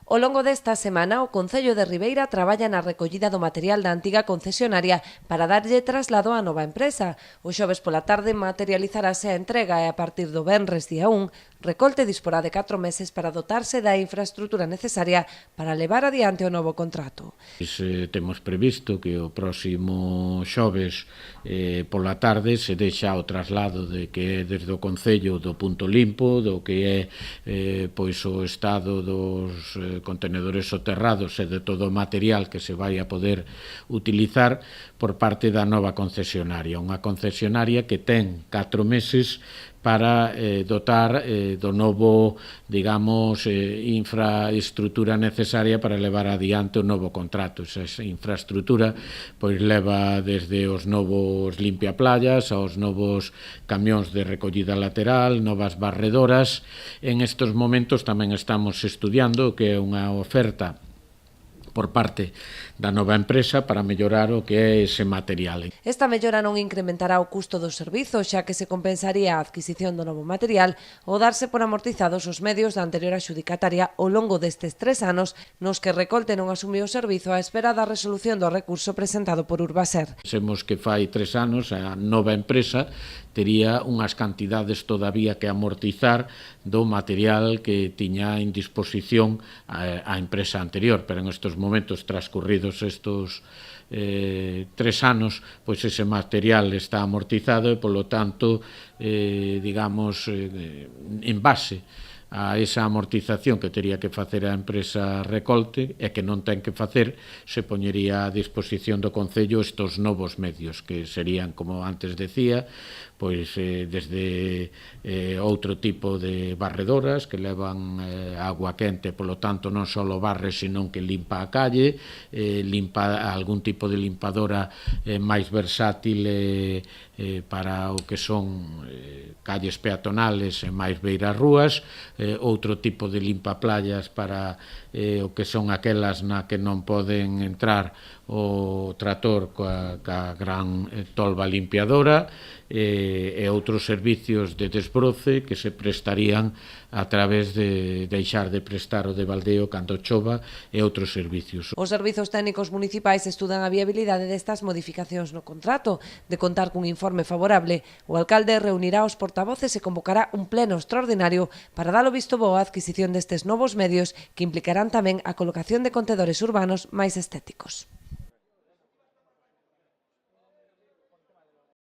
Ao longo desta semana, o Concello de Ribeira traballa na recollida do material da antiga concesionaria para darlle traslado á nova empresa. O xoves pola tarde materializarase a entrega e a partir do venres día 1, Recolte disporá de 4 meses para dotarse da infraestrutura necesaria para levar adiante o novo contrato. Temos previsto que o próximo xoves pola tarde se deixa o traslado de que é desde o Concello do punto limpo, do que é pois o estado dos contenedores soterrados e de todo o material que se vai a poder utilizar por parte da nova concesionaria. Unha concesionaria que ten 4 meses para dotar do novo, digamos, infraestructura necesaria para levar adiante o novo contrato. Esa infraestructura pois leva desde os novos limpiaplayas aos novos camións de recollida lateral, novas barredoras. En estes momentos tamén estamos estudiando que é unha oferta por parte da nova empresa para mellorar o que é ese material. Esta mellora non incrementará o custo do servizo, xa que se compensaría a adquisición do novo material ou darse por amortizados os medios da anterior adxudicataria ao longo destes 3 anos nos que Recolte non asumiu o servizo á espera da resolución do recurso presentado por Urbaser. Pensemos que fai 3 anos a nova empresa tería unhas cantidades todavía que amortizar do material que tiña en disposición a empresa anterior, pero en estes momentos transcurridos estes 3 anos, pois ese material está amortizado e, polo tanto, digamos, en base a esa amortización que teria que facer a empresa Recolte e que non ten que facer, se poñería a disposición do Concello estes novos medios, que serían, como antes decía, pois desde outro tipo de barredoras que levan agua quente, polo tanto non só barre, senón que limpa a calle, limpa algún tipo de limpadora máis versátil para o que son calles peatonales e máis beiras rúas, outro tipo de limpaplayas para o que son aquelas na que non poden entrar o trator coa gran tolva limpiadora, e outros servicios de desbroce que se prestarían a través de deixar de prestar o de baldeo cando chova e outros servicios. Os servizos técnicos municipais estudan a viabilidade destas modificacións no contrato. De contar cun informe favorable, o alcalde reunirá os portavoces e convocará un pleno extraordinario para dar o visto bo á adquisición destes novos medios que implicarán tamén a colocación de contedores urbanos máis estéticos.